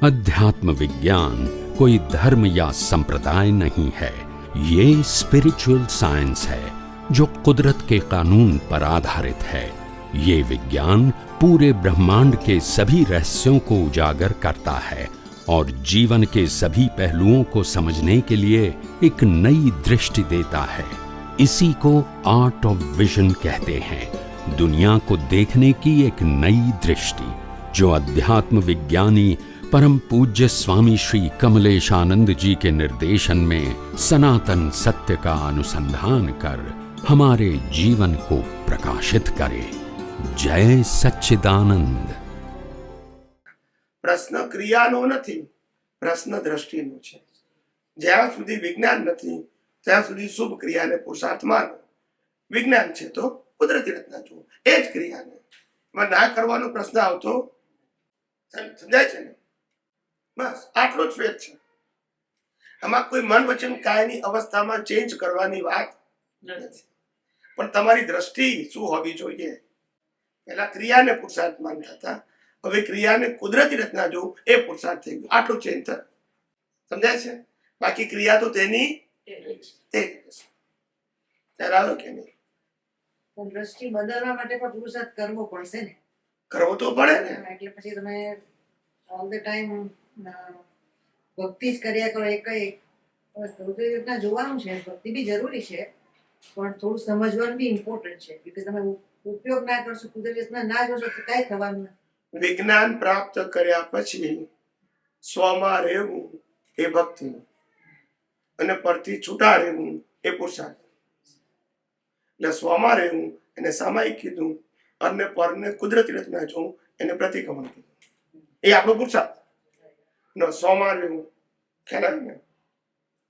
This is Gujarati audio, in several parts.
अध्यात्म विज्ञान कोई धर्म या संप्रदाय नहीं है, ये स्पिरिचुअल साइंस है जो कुदरत के कानून पर आधारित है। ये विज्ञान पूरे ब्रह्मांड के सभी रहस्यों को उजागर करता है और जीवन के सभी पहलुओं को समझने के लिए एक नई दृष्टि देता है। इसी को आर्ट ऑफ विजन कहते हैं, दुनिया को देखने की एक नई दृष्टि, जो अध्यात्म विज्ञानी परम पूज्य स्वामी श्री कमलेशानंद जी के निर्देशन में सनातन सत्य का अनुसंधान कर हमारे जीवन को प्रकाशित करे। जय सच्चिदानंद। प्रश्न क्रियानो નથી, પ્રશ્ન દ્રષ્ટિનો છે। જ્યાં સુધી વિજ્ઞાન નથી ત્યાં સુધી શુભ ક્રિયાને પુરુષાર્થ માનો। વિજ્ઞાન છે તો કુદરતી રચના જુઓ, એ જ ક્રિયાને ના કરવાનો પ્રશ્ન આવતો સમજાય છે ને? બસ આટલો જ ફેર છે। આમાં કોઈ મન વચન કાયની અવસ્થામાં ચેન્જ કરવાની વાત નથી, પણ તમારી દ્રષ્ટિ શું હોવી જોઈએ? પહેલા ક્રિયાને પુરુષાર્થ માનતા હતા, હવે ક્રિયાને કુદરતી રચના જોવું એ પુરુષાર્થ થઈ ગયો। આટલું ચેન્જ થાય, સમજાય છે? બાકી ક્રિયા તો તેની ત્યારે કે નહીં? દ્રષ્ટિ બદલવા માટે પણ પુરુષાર્થ કરવો પડશે ને? કરવો તો પડે ને। એટલે પછી તમે ઓલ ધ ટાઈમ ભક્તિ જ કર્યા કરો, એ કઈ કુદરતી રીતના જોવાનું છે। ભક્તિ બી જરૂરી છે, પણ થોડું સમજવાનું બી ઇમ્પોર્ટન્ટ છે, કે તમે ઉપયોગ ના કરશો, કુદરતી રીતના ના જોશો તો કઈ થવાનું નથી। વિજ્ઞાન પ્રાપ્ત કર્યા પછી સ્વમાં રહેવું એ ભક્તિ, અને પરથી છૂટા રહેવું એ પુરુષાર્થ। એટલે સ્વમાં રહેવું એને સામાયિક કીધું, અને પરને કુદરતી રચના જોવું એને પ્રતિક્રમણ કીધું। એ આપણો પુરુષાર્થ। સ્વમાં રહેવું ખ્યાલ આવે ને?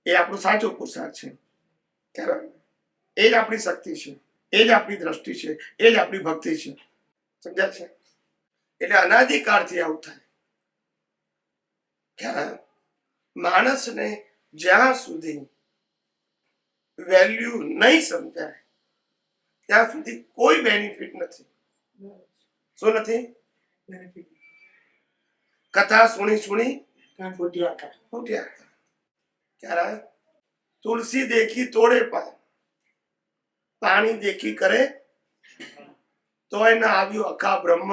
એ આપણો સાચો પુરુષાર્થ છે, ખ્યાલ આવે? એ જ આપણી શક્તિ છે, એ જ આપણી દ્રષ્ટિ છે, એ જ આપણી ભક્તિ છે, સમજ્યા છે? એટલે અનાદિકાળથી આવું થાય, ખ્યાલ? માણસને જ્યાં સુધી વેલ્યુ નહીં સમજાય ત્યાં સુધી કોઈ બેનિફિટ નથી। શું નથી? કથા સુણી સુણી ફૂટ્યા। ક્યારે? તુલસી દેખી તોડે પાર, પાણી દેખી કરે તોય ના આવ્યું અખા બ્રહ્મ।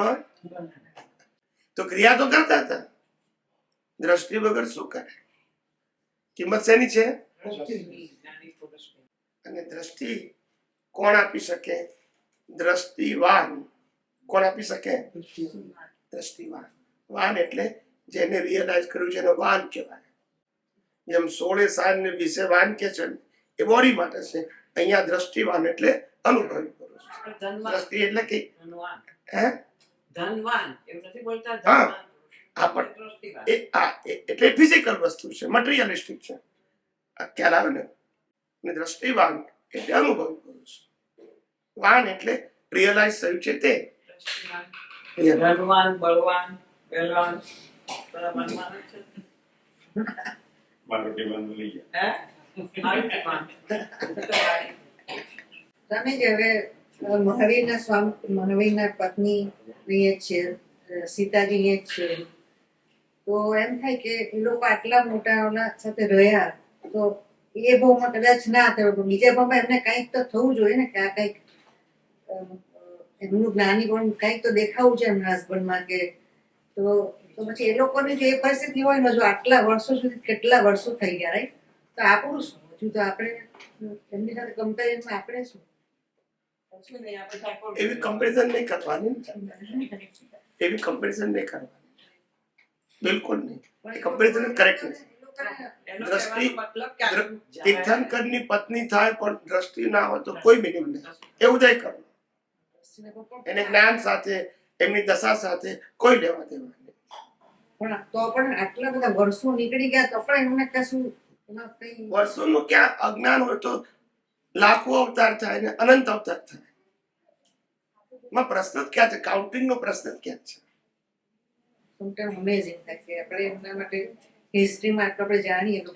તો ક્રિયા તો કરતા હતા, દ્રષ્ટિ વગર શું કરે? કિંમત શેની છે? અને દ્રષ્ટિ કોણ આપી શકે? દ્રષ્ટિવાન। કોણ આપી શકે? દ્રષ્ટિવાન। વાન એટલે જેને રિયલાઇઝ કર્યું છે એને વાન કહેવાય। જેમ 16 સાલ ને 20 વાન કે છે એ બોડી માટે છે, અહીંયા દ્રષ્ટિવાન એટલે અનુભવી પુરુષ। દ્રષ્ટિ એટલે કે હે ધનવાન એમ નથી બોલતા, એટલે ફિઝિકલ વસ્તુ છે, મટીરિયલિસ્ટિક છે, ખ્યાલ આવે ને? દ્રષ્ટિવાન એટલે અનુભવી પુરુષ, વાન એટલે રિયલાઇઝ થયું છે તે। ધનવાન, બળવાન, પહેલવાન, તમે જે હવે મહાવીરના સ્વામી, મહાવીરના પત્ની એક છે, સીતાજી એક છે, તો એમ થાય કે એ લોકો આટલા મોટા સાથે રહ્યા તો એ ભાવમાં કદાચ ના થયો, બીજા ભાવમાં એમને કંઈક તો થવું જોઈએ ને, કે આ કંઈક એમનું જ્ઞાની પણ કંઈક તો દેખાવું છે એમના હસબન્ડમાં, કે તો પછી એ લોકોની જો એ પરિસ્થિતિ હોય ને, જો આટલા વર્ષો સુધી, કેટલા વર્ષો થઈ ગયા, રાઈટ? તો આપણું શું? હજુ તો આપણે એમની સાથે કમ્પેરિઝનમાં આપણે શું? એવી કમ્પેરિઝન નહીં કરવાની, એવી કમ્પેરિઝન નહીં કરવાની, બિલકુલ નહીં। કમ્પેરિઝન કરેક્ટ નથી। દ્રષ્ટિ તીર્થંકરની પત્ની થાય પણ દ્રષ્ટિ ના હોય તો કોઈ મિનિંગ નહીં, એવું નહીં કરવું। એને જ્ઞાન સાથે, એમની દશા સાથે કોઈ લેવા દેવા નહીં। પણ તો પણ આટલા બધા વર્ષો નીકળી ગયા તો પણ એમને કશું વર્ષોનું ક્યાં અજ્ઞાન હોય તો લાખો અવતાર થાય ને અનંત અવતાર થાય, એમાં પ્રશ્ન ક્યાં છે? કાઉન્ટિંગ નો પ્રશ્ન ક્યાં છે? અમેઝિંગ થાય કે આપણે એમના માટે હિસ્ટ્રીમાં આટલું આપણે જાણીએ તો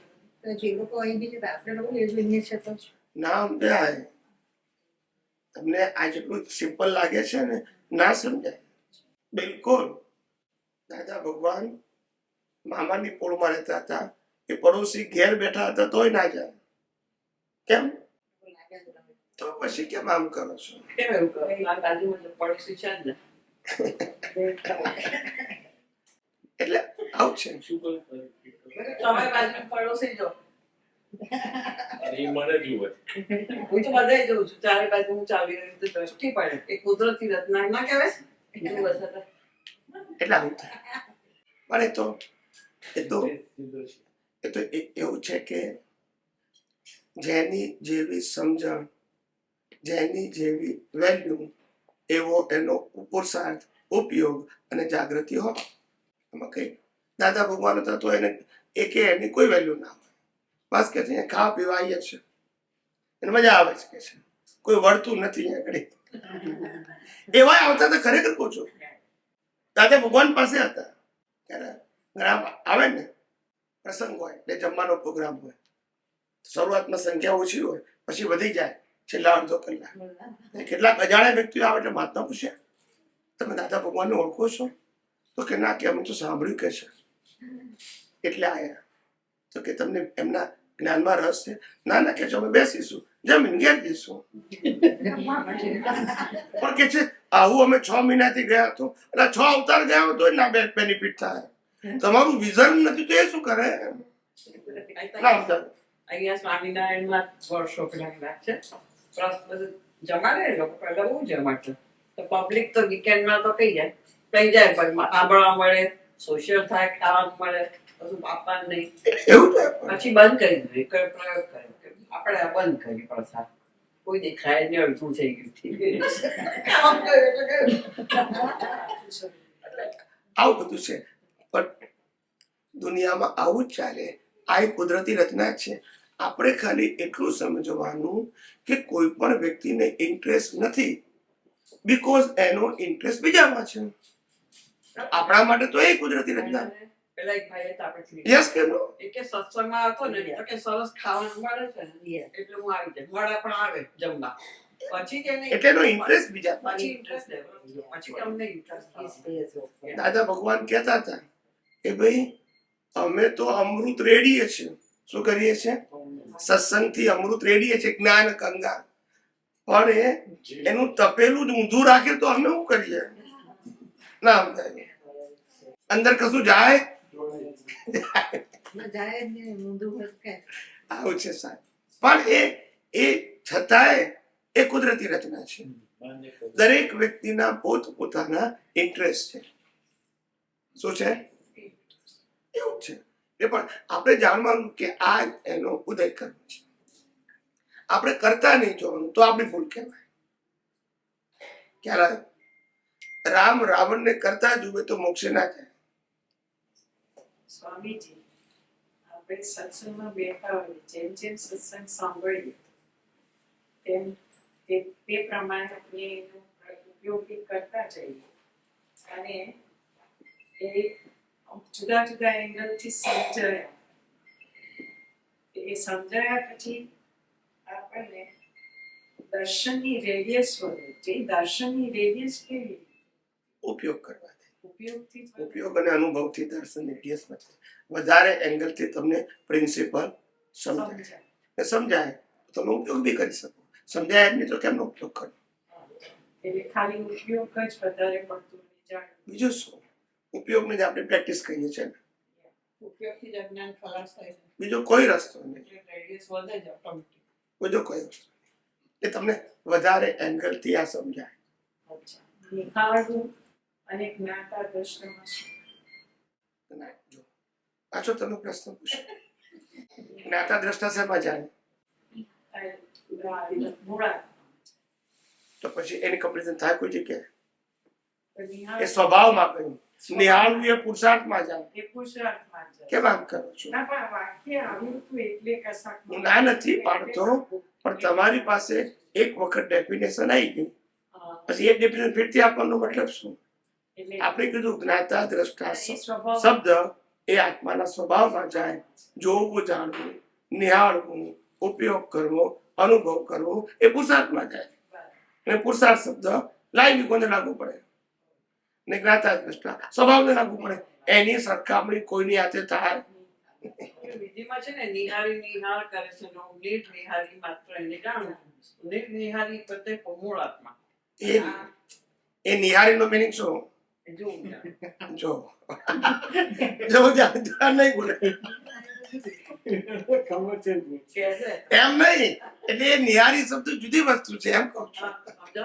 જે લોકો અહીં બી છે આપણે લોકો જોઈએ છે તો ના સમજાય। તમને આ જેટલું સિમ્પલ લાગે છે ને, ના સમજાય બિલકુલ। દાદા ભગવાન મામાની પોળમાં રહેતા હતા, એ પડોશી ઘેર બેઠા હતા તોય ના જાય. કેમ? તો પછી કેમ આમ કરો છો? કેમ એવું કરો? આ બાજુમાં તો પડોશી છે જ ને. એટલે આવું છે. તમે બાજુ પડોશી જો. મને જુએ હું તો બધાય જોઉં છું. ચારે બાજુ હું ચાલી રહી તો દ્રષ્ટિ પડે. એ કુદરતી રચના ના કહેવાય? એવું હશે તો. એટલે આવું થાય. પણ એ તો એવું છે કે જેની જેવી સમજણ, જેની જેવી વેલ્યુ, એવો એનો પુરુષાર્થ, ઉપયોગ અને જાગૃતિ હોય. એમાં કઈ દાદા ભગવાન હતા તો એને એની કોઈ વેલ્યુ ના હોય. બસ કે છે ખાવા પીવા આવીએ છે, એને મજા આવે છે કે છે, કોઈ વળતું નથી અહીંયા આગળ. એવા આવતા તો ખરેખર કહું છું, દાદા ભગવાન પાસે હતા. ત્યારે ઘણા આવે ને પ્રસંગ હોય એટલે જમવાનો પ્રોગ્રામ હોય, શરૂઆતમાં સંખ્યા ઓછી હોય, પછી વધી જાય છેલ્લા અડધો કલાક. કેટલાક અજાણ્યા વ્યક્તિઓ આવે એટલે મહાત્મા પૂછ્યા, તમે દાદા ભગવાનને ઓળખો છો? તો કે ના, કે અમે તો સાંભળ્યું કે છે એટલે આયા. તો કે તમને એમના જ્ઞાનમાં રસ છે? ના ના, કે અમે બેસીશું, જમીન ઘેર જઈશું. પણ કે છે આવું અમે 6 મહિનાથી ગયા હતો, એટલે 6 અવતાર ગયા હોય તો ના બેનિફિટ થાય. તમારું વિઝન નથી તો એ શું કરે? અહીંયા સ્વામિનારાયણમાં વર્ષો પેલા છે. જમાડે એ લોકો પહેલા બહુ જમાડતા. તો પબ્લિક તો વીકેન્ડમાં તો કઈ જાય, સાંભળવા મળે, સોશિયલ થાય, ખાવાનું મળે, બધું આપવાનું નહીં. પછી બંધ કરી દીધું. પ્રયોગ કર્યો કે આપણે આ બંધ કરી પ્રસાદ. કોઈ દેખાય નહીં, અડધું થઈ ગયું. આવું બધું છે. પણ દુનિયામાં આવું જ ચાલે. આ એક કુદરતી રચના છે. આપણે ખાલી એટલું સમજવાનું કે કોઈ પણ વ્યક્તિને ઇન્ટરેસ્ટ નથી, બીકોઝ એનો ઇન્ટરેસ્ટ બીજામાં છે. આપણા માટે તો એ કુદરતી રચના. પેલા એક ભાઈ હતા આપણે યસ કે નો? એ કે સત્સંગમાં હતો ને તો કે સરસ ખાવાનું મળે છે ને એટલે હું આવી જાય. મળે પણ આવે જમવા. પછી તેને એટલે એનો ઇન્ટરેસ્ટ બીજા. પછી ઇન્ટરેસ્ટ લેવાનો. પછી તમને ઇન્ટરેસ્ટ. દાદા ભગવાન કહેતા હતા કે ભાઈ અમે તો અમૃત રેડીએ છીએ. શું કરીએ છીએ? સત્સંગથી અમૃત રેડીએ છીએ, જ્ઞાન ગંગા. પણ એનું તપેલું જ ઊંધું રાખે તો અમે શું કરીએ? ના સમજાય. અંદર કશું જાય આવું છે સાહેબ. પણ એ છતાંય એ કુદરતી રચના છે. દરેક વ્યક્તિના પોતપોતાના ઇન્ટરેસ્ટ છે. શું છે? એવું છે. એ પણ આપણે જાણવાનું કે આ એનો ઉદય કર્મ છે. આપણે કરતા નહીં જોવાનું તો આપણી ભૂલ કહેવાય. ક્યારે રામ રાવણને કરતા જુએ તો મોક્ષે ના જાય. સ્વામીજી, આપણે સત્સંગમાં બેઠા હોય, જેમ જેમ સત્સંગ સાંભળીએ તેમ તે પ્રમાણે આપણે એનો ઉપયોગ કરતા જઈએ અને એ જુદા જુદા એંગલથી સમજાયા. એ સમજાયા પછી આપણને દર્શનની રેડિયસ વધે. જે દર્શનની રેડિયસ કેવી? ઉપયોગ કરવાથી, ઉપયોગથી ઉપયોગ અને અનુભવથી દર્શન રેડિયસ વધારે એંગલથી તમને પ્રિન્સિપલ સમજાય તમે ઉપયોગ બી કરી શકો. સમજાય જ નહીં તો કેમનો ઉપયોગ કરો? એટલે ખાલી ઉપયોગ જ વધારે પડતું જાણે. બીજું શું? ઉપયોગને જ આપણે પ્રેક્ટિસ કહીએ છીએ ને. ઉપયોગથી જ જ્ઞાન ખલાસ થાય છે. બીજો કોઈ રસ્તો નહીં. રેડિયસ વધે જ ઓટોમેટિક. બીજો કોઈ રસ્તો એ તમને વધારે એંગલથી આ સમજાય. નિહાળવું અને જ્ઞાતા દ્રષ્ટામાં શું? જો પાછો તમે પ્રશ્ન પૂછો. જ્ઞાતા દ્રષ્ટા શેમાં જાય? તો પછી એની કમ્પેરિઝન થાય કોઈ જગ્યાએ? એ સ્વભાવમાં કહ્યું. નિહાળવું એ પુરુષાર્થમાં જાય. એ પુરુષાર્થમાં જાય. કેમ આમ કરો છો? ના પણ વાક્ય આવ્યું હતું એટલે કશાક હું ના નથી પાડતો, પણ તમારી પાસે એક વખત ડેફિનેશન આવી ગઈ, પછી એક ડેફિનેશન ફરીથી આપવાનો મતલબ શું? આપણે કીધું જ્ઞાતા દ્રષ્ટા શબ્દ એ આત્માના સ્વભાવમાં જાય. જોવું, જાણવું, નિહાળવું, ઉપયોગ કરવો, અનુભવ કરવો એ પુરુષાર્થમાં જાય. અને પુરુષાર્થ શબ્દ લાઈવ કોને લાગુ પડે? ને જ્ઞાતા દ્રષ્ટા સ્વભાવને લાગુ પડે. એની સરખામણી કોઈની હાથે થાય. વિધિમાં છે ને નિહારી નિહાર કરે છે નો નીટ નિહારી માત્ર એને જાણું નીટ નિહારી કરતે મૂળ આત્મા એ નિહારીનો મિનિંગ શું? જોવું જો જો જાણ નહીં બોલે કે છે એમ નહીં, એટલે એ નિહારી શબ્દ જુદી વસ્તુ છે એમ કહું છું. સમજો?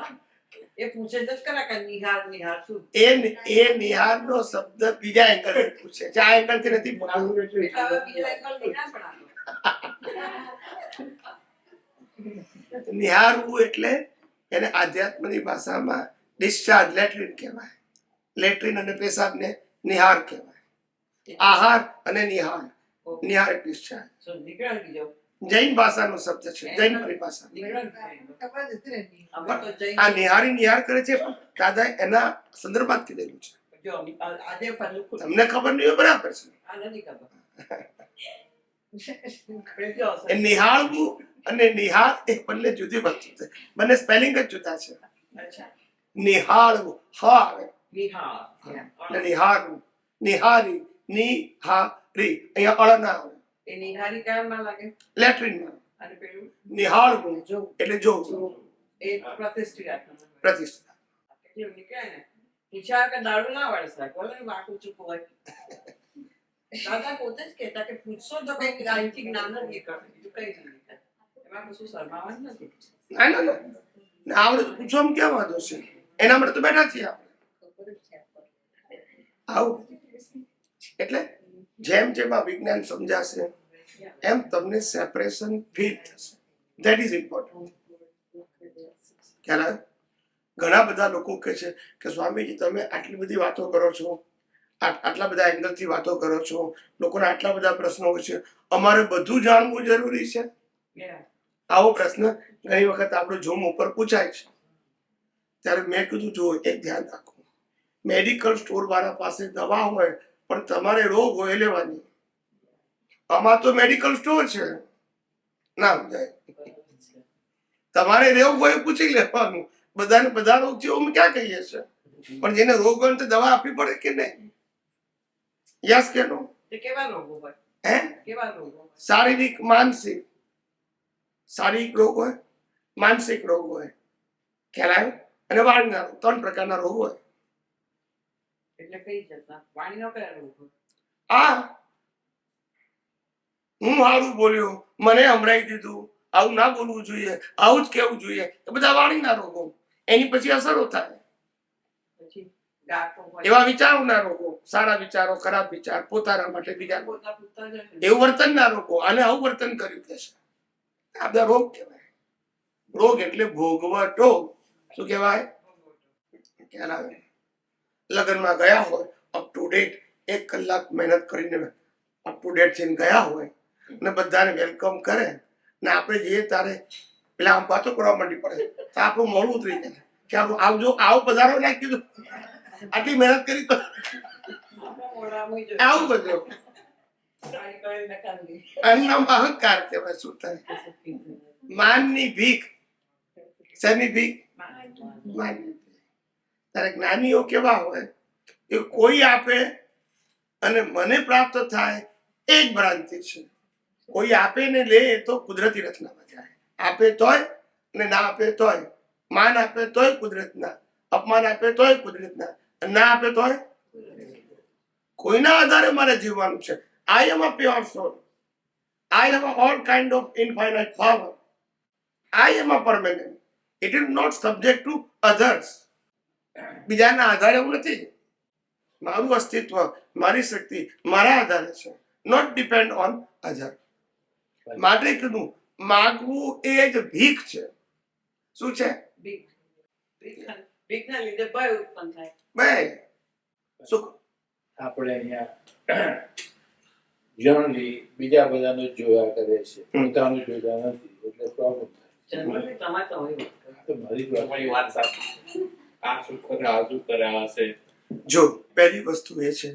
એ પૂછે છે જ ખરા કે નિહાર નિહાર શું એ નિહારનો શબ્દ બીજા એંગલ પૂછે છે, આ એંગલ થી નથી બોલાવતો. એટલે હવે બીજા એંગલ નિહાર પણ આપો. નિહારવું એટલે એને આધ્યાત્મની ભાષામાં ડિસ્ચાર્જ લેટ્રિન કહેવાય. લેટ્રિન અને પેશાબને નિહાર કહેવાય. આહાર અને નિહાર, નિહાર ડિસ્ચાર્જ So, નિગ્રહ બીજો જૈન ભાષાનો શબ્દ છે, જૈન પરિભાષા. નિગ્રહ ખબર જ હતી ને એની. અમે તો જૈન આ નિહારી નિહાર કરે છે પણ દાદા એના સંદર્ભમાં જ કીધેલું છે. જો આજે પહેલું ખુદ તમને ખબર નહીં હોય બરાબર છે. આ નથી ખબર બીજો હશે. એ નિહાળવું અને નિહાર એ બંને જુદી વસ્તુ છે, બંને સ્પેલિંગ જ જુદા છે. અચ્છા નિહાળવું હા આવે નિહાર અને નિહારવું, નિહારી નિહારી અહીંયા અળ ના આવે. એ નિહારી કયામાં લાગે લેટ્રિનમાં અને પેલું નિહાળવું એટલે જોવું, એ પ્રતિષ્ઠિત આત્મા પ્રતિષ્ઠા. એટલું નીકળે ને પૂછ્યા કે દારૂ ના વળસાય બોલે વાકું ચૂકું હોય દાદા પોતે જ કહેતા કે પૂછશો તો કઈ અહીંથી જ્ઞાન જ નીકળે બીજું કઈ નહીં નીકળે એમાં કશું શરમાવાનું નથી ના ના ના ના, આવડે તો પૂછવામાં ક્યાં વાંધો છે? એના માટે તો બેઠા છીએ આપણે. ખબર જ છે આપણને. આવું એટલે જેમ જેમ આ વિજ્ઞાન સમજાશે એમ તમને સેપરેશન ફીલ થશે. That is important. ખ્યાલ આવે? ઘણા બધા લોકો કહે છે કે સ્વામીજી તમે આટલી બધી વાતો કરો છો, આટલા બધા એંગલથી વાતો કરો છો, લોકોના આટલા બધા પ્રશ્નો હોય છે, અમારે બધું જાણવું જરૂરી છે? આવો પ્રશ્ન ઘણી વખત આપણે ઝૂમ ઉપર પૂછાય છે. ત્યારે મેં કીધું જો એક ધ્યાન રાખો, મેડિકલ સ્ટોર વાળા પાસે દવા હોય પણ તમારે રોગ હોય એ લેવાની. આમાં તો મેડિકલ સ્ટોર છે ના સમજાય. તમારે રોગ હોય પૂછી લેવાનું. બધાને બધા રોગ છે અમે ક્યાં કહીએ છીએ, પણ જેને રોગ હોય તો દવા આપવી પડે કે નહીં? યસ કે નો? તે કેવા રોગો હોય હે કેવા રોગો હોય શારીરિક માનસિક, શારીરિક રોગ હોય, માનસિક રોગ હોય, ખ્યાલ આવ્યો? અને વાળના રોગ, 3 પ્રકારના રોગ હોય. એટલે કઈ જતા વાણીનો કયા રોગ હોય આ હું સારું બોલ્યો, મને સંભળાઈ દીધું, આવું ના બોલવું જોઈએ, આવું જ કેવું જોઈએ, એ બધા વાણીના રોગો. એની પછી અસરો થાય. પછી ગાંઠો હોય એવા વિચારોના રોગો, સારા વિચારો, ખરાબ વિચાર, પોતાના માટે બીજા માટે. પોતા પૂછતા જશે એવું વર્તનના રોગો, આને આવું વર્તન કર્યું કે છે, આ બધા રોગ કહેવાય. રોગ એટલે ભોગવટો. શું કહેવાય? ખ્યાલ આવે? લગ્નમાં ગયા હોય અપ ટુ ડેટ 1 કલાક મહેનત કરીને અપ ટુ ડેટ થઈને ગયા હોય ને બધાને વેલકમ કરે ને આપણે જઈએ તારે પેલા આમ વાતો કરવા માંડી પડે તો આપણું મોડું ઉતરી જાય કે આપણું આવજો, આવો પધારો નાખી કીધું, આટલી મહેનત કરી તો આપણા મોઢામાં જ આવું બધું. સારી કરીને કાઢી આનું નામ અહંકાર કહેવાય. શું થાય? માનની ભીખ. શેની ભીખ? માનની. ત્યારે જ્ઞાનીઓ કેવા હોય એ કોઈ આપે અને મને પ્રાપ્ત થાય એ જ ભ્રાંતિ છે. કોઈ આપે ને લે એ તો કુદરતી રચનામાં જાય. આપે તોય અને ના આપે તોય, માન આપે તોય કુદરતના, અપમાન આપે તોય કુદરતના, ના આપે તોય કોઈના આધારે મારે જીવવાનું છે. I am a pure soul. I have all kind of infinite power. I am a permanent. It is not subject to others. બીજાના આધારે હું નથી. મારું અસ્તિત્વ, મારી શક્તિ મારા આધારે છે, નોટ ડિપેન્ડ ઓન અધર. માટે કીધું માગવું એ જ ભીખ છે. શું છે? ભીખના લીધે ભય ઉત્પન્ન થાય બે શું આપણે અહીંયા જનરલી બીજા બધાનું જોયા કરે છે, પોતાનું જોતા નથી, એટલે પ્રોબ્લેમ જનરલી તમારે તો હોય થાય. તો મારી વાત તમારી વાત સાચી. આ શું કરે આ શું કરે હશે. જો પહેલી વસ્તુ એ છે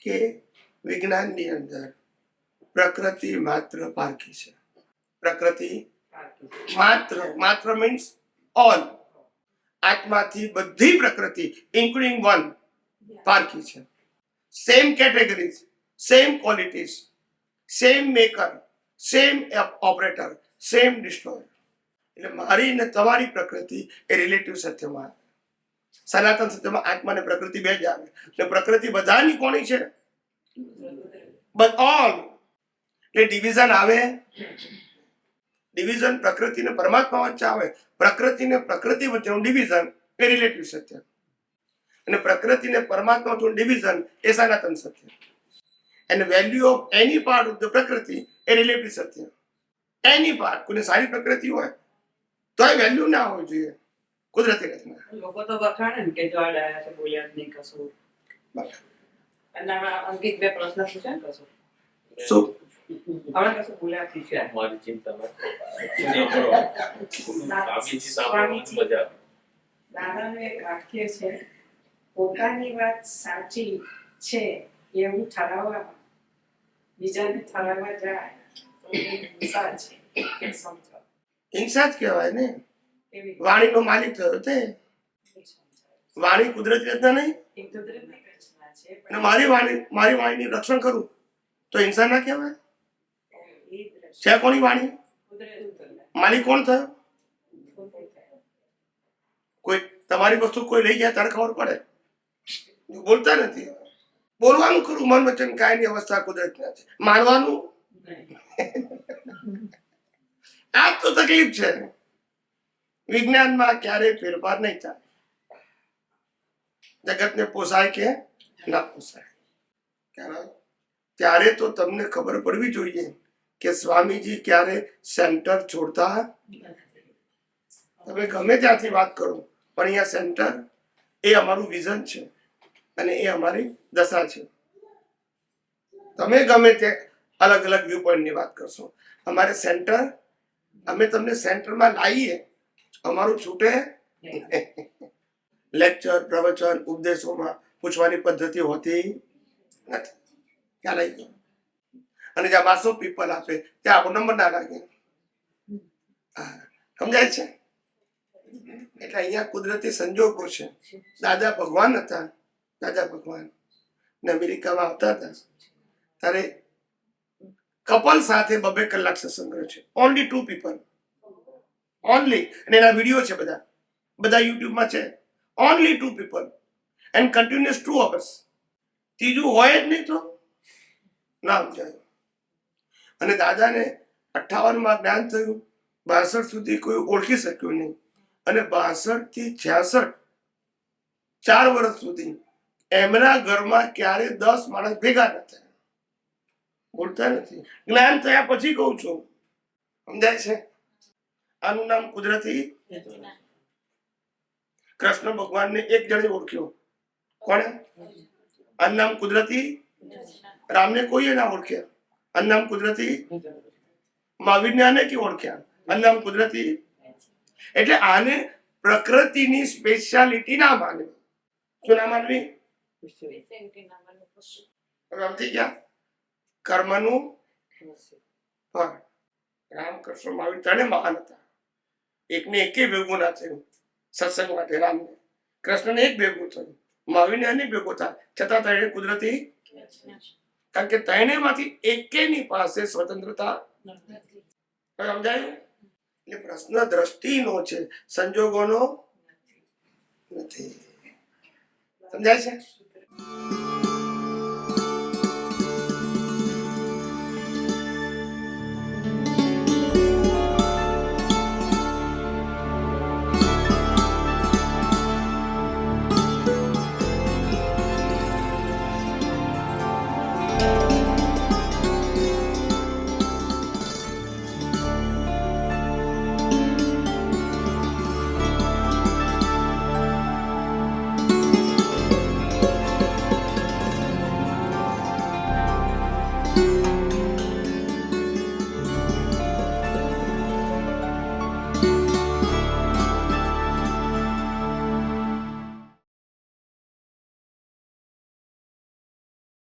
કે વિજ્ઞાનની અંદર પ્રકૃતિ માત્ર પારખી છે. પ્રકૃતિ માત્ર મીન્સ ઓલ. આત્માથી બધી પ્રકૃતિ ઇન્ક્લુડિંગ વન પારખી છે. Same categories, same qualities, same maker, same operator, same destroyer. એટલે મારી ને તમારી પ્રકૃતિ એ રિલેટિવ સત્યમાં આવે. સનાતન સત્યમાં આત્મા ને પ્રકૃતિ બે જ આવે. એટલે પ્રકૃતિ બધાની કોની છે? But all. એટલે ડિવિઝન આવે, ડિવિઝન પ્રકૃતિ ને પરમાત્મા વચ્ચે આવે. પ્રકૃતિ ને પ્રકૃતિ વચ્ચેનું ડિવિઝન એ રિલેટિવ સત્ય, અને પ્રકૃતિ ને પરમાત્મા વચ્ચેનું ડિવિઝન એ સનાતન સત્ય. And value of any part of the પ્રકૃતિ એ રિલેટિવ સત્ય. એની પાર્ટ, કોઈ સારી પ્રકૃતિ હોય તો એ વેલ્યુ ના હોવી જોઈએ કુદરતી રચના. લોકો તો વખાણે ને કે જો આ ડાયા છે, બોલ્યા જ નહીં કશું. અને આમાં અંકિત બે પ્રશ્ન પૂછ્યા ને કશું. શું હવે કશું બોલ્યા જ છે. મારી ચિંતામાં સ્વામીજી સાંભળવાની મજા આવે. દાદાનું એક વાક્ય છે, પોતાની વાત સાચી છે એવું ઠરાવવામાં બીજાને ઠરાવવા જાય તો એ હિંસા છે. એ સમજો. હિંસા જ કહેવાય ને. એવી વાણીનો માલિક થયો તે. વાણી કુદરતી રચના નહીં. એ કુદરતી રચના છે, અને પણ મારી વાણીની રક્ષણ કરું તો હિંસા ના કહેવાય? એ દ્રશ્ય છે કોની વાણી? કુદરતી માલિક કોણ થયો? પોતે. કોઈ તમારી વસ્તુ કોઈ લઈ ગયા ત્યારે ખબર પડે. બોલતા નથી. બોલવાનું ખરું, મન વચન કાયની અવસ્થા કુદરતના છે. માનવાનું આ જ તો તકલીફ છે. વિજ્ઞાનમાં ક્યારેય ફેરફાર નહીં થાય. જગતને પોસાય કે ના પોસાય. ત્યારે તો તમને ખબર પડવી જોઈએ કે સ્વામીજી ક્યારે સેન્ટર છોડતા. તમે ગમે ત્યાંથી વાત કરો પણ અહીંયા સેન્ટર એ અમારું વિઝન છે અને એ અમારી દશા છે. તમે ગમે તે અલગ અલગ વ્યૂ પોઈન્ટની વાત કરશો, અમારે સેન્ટર, અમે તમને સેન્ટરમાં લાવીએ, અમારું છૂટે. લેક્ચર, પ્રવચન, ઉપદેશોમાં પૂછવાની પદ્ધતિ હોતી નથી. ખ્યાલ આવી ગયો? અને જ્યાં 200 પીપલ આપે ત્યાં આપણો નંબર ના લાગે. સમજાય છે? એટલે અહીંયા કુદરતી સંજોગો છે. દાદા ભગવાન હતા. દાદા ભગવાન ને અમેરિકામાં આવતા હતા ત્યારે કપલ સાથે 2 કલાક સત્સંગ કર્યો છે. Only 2 people, only. અને એના વિડીયો છે, બધા યુટ્યુબમાં છે. Only 2 people and continuous 2 hours. ત્રીજું હોય જ નહીં તો ના સમજાય. અને દાદાને 58માં જ્ઞાન થયું. 62 સુધી કોઈ ઓળખી શક્યું નહીં. અને 62 થી 66 4 વર્ષ સુધી એમના ઘરમાં ક્યારે 10 માણસ ભેગા ન થયા. બોલતા નથી. જ્ઞાન થયા પછી કહું છું. સમજાય છે? આનું નામ કુદરતી. કૃષ્ણ ભગવાનને એક જણે ઓળખ્યો. કોણે? આનું નામ કુદરતી. રામને કોઈએ ના ઓળખ્યા. આનું નામ કુદરતી. મહાવીરને આને કે ઓળખ્યા. આનું નામ કુદરતી. એટલે આને પ્રકૃતિની સ્પેશિયાલિટી ના માનવી. શું ના માનવી? સમજી ગયા? કર્મનું ફળ. રામકૃષ્ણ મહાવીર ત્રણે મહાન હતા. એકને એકે ભેગું ના થયું સત્સંગ માટે. રામને, કૃષ્ણને એક ભેગું થયું, મહાવીરને અનેક ભેગું થાય, છતાં ત્રણે કુદરતી. કારણ કે ત્રણેયમાંથી એકેની પાસે સ્વતંત્રતા સમજાયું? એટલે પ્રશ્ન દ્રષ્ટિનો છે, સંજોગોનો નથી. સમજાય છે?